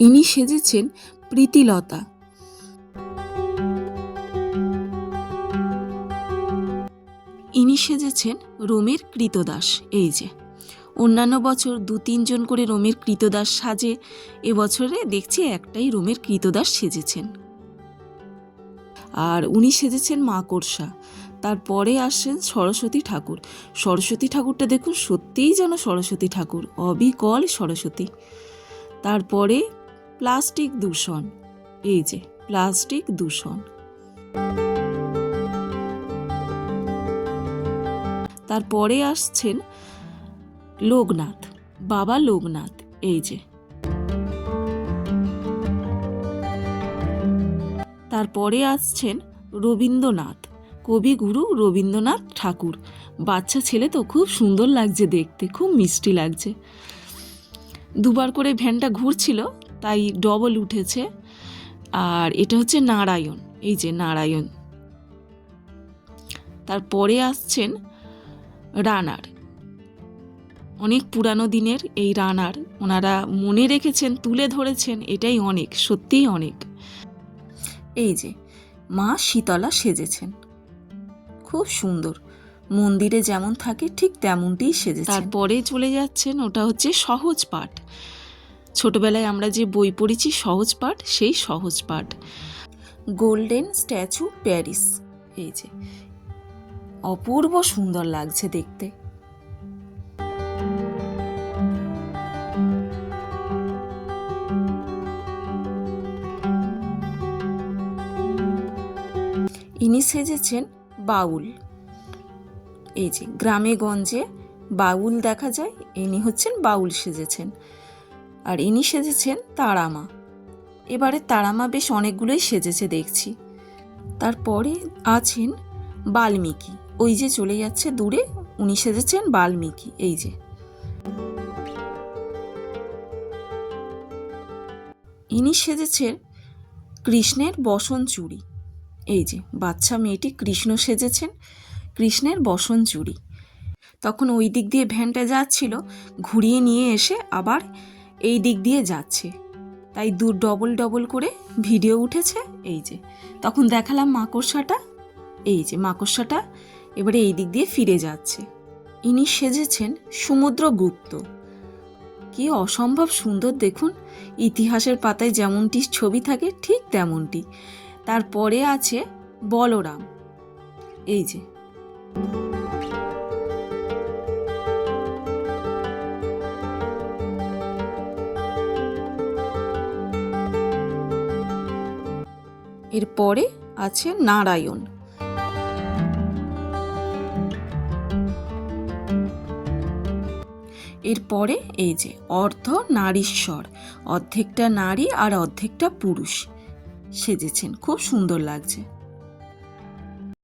ইনি সেজেছেন প্রীতিলতা। ইনি সেজেছেন রোমের কৃতদাস। এই যে অন্যান্য বছর 2-3 জন করে রোমের কৃতদাস সাজে, এবছরে দেখছি একটাই রোমের কৃতদাস সেজেছেন। আর উনি সেজেছেন মাকড়সা। তারপরে আসছেন সরস্বতী ঠাকুর। সরস্বতী ঠাকুরটা দেখুন, সত্যিই যেন সরস্বতী ঠাকুর, অবিকল সরস্বতী। তারপরে প্লাস্টিক দূষণ। এই যে প্লাস্টিক দূষণ। তারপরে আসছেন লোকনাথ, বাবা লোকনাথ। এই যে তারপরে আসছেন রবীন্দ্রনাথ, কবিগুরু রবীন্দ্রনাথ ঠাকুর। বাচ্চা ছেলে তো, খুব সুন্দর লাগছে দেখতে, খুব মিষ্টি লাগছে। দুবার করে ভ্যানটা ঘুরছিল, তাই ডবল উঠেছে। আর এটা হচ্ছে নারায়ণ। এই যে নারায়ণ। তারপরে আসছেন রানার। অনেক পুরানো দিনের এই রানার, ওনারা মনে রেখেছেন, তুলে ধরেছেন, এটাই অনেক, সত্যিই অনেক। এই যে মা শীতলা সেজেছেন, খুব সুন্দর, মন্দিরে যেমন থাকে ঠিক তেমনটিই সেজেছেন। তারপরে চলে যাচ্ছেন, ওটা হচ্ছে সহজ পাঠ। ছোটবেলায় আমরা যে বই পড়েছি সহজ পাঠ, সেই সহজ পাঠ। Golden statue Paris. এই যে অপূর্ব সুন্দর লাগছে দেখতে। ইনি সেজেছেন বাউল। এই যে গ্রামে গঞ্জে বাউল দেখা যায়, ইনি হচ্ছেন বাউল সেজেছেন। আর ইনি সেজেছেন তারামা। এবারে তারামা বেশ অনেকগুলোই সেজেছে দেখছি। তারপরে আছেন বাল্মীকি। ওই যে চলে যাচ্ছে দূরে, উনি সেজেছেন বাল্মীকি। এই যে ইনি সেজেছেন কৃষ্ণের বসন চুড়ি। এই যে বাচ্চা মেয়েটি কৃষ্ণ সেজেছেন, কৃষ্ণের বসন চুড়ি। তখন ওই দিক দিয়ে ভ্যানটা যাচ্ছিল, ঘুরিয়ে নিয়ে এসে আবার এই দিক দিয়ে যাচ্ছে, তাই ডবল ডবল করে ভিডিও উঠেছে। এই যে তখন দেখালাম মাকড়সাটা। এই যে মাকড়সাটা এবারে এই দিক দিয়ে ফিরে যাচ্ছে। ইনি সেজেছেন সমুদ্রগুপ্ত। কি অসম্ভব সুন্দর দেখুন, ইতিহাসের পাতায় যেমনটি ছবি থাকে ঠিক তেমনটি। তারপরে আছে বলরাম। এই যে এরপরে আছে নারায়ণ। এরপরে এই যে অর্ধ নারীশ্বর, অর্ধেকটা নারী আর অর্ধেকটা পুরুষ সেজেছেন, খুব সুন্দর লাগছে।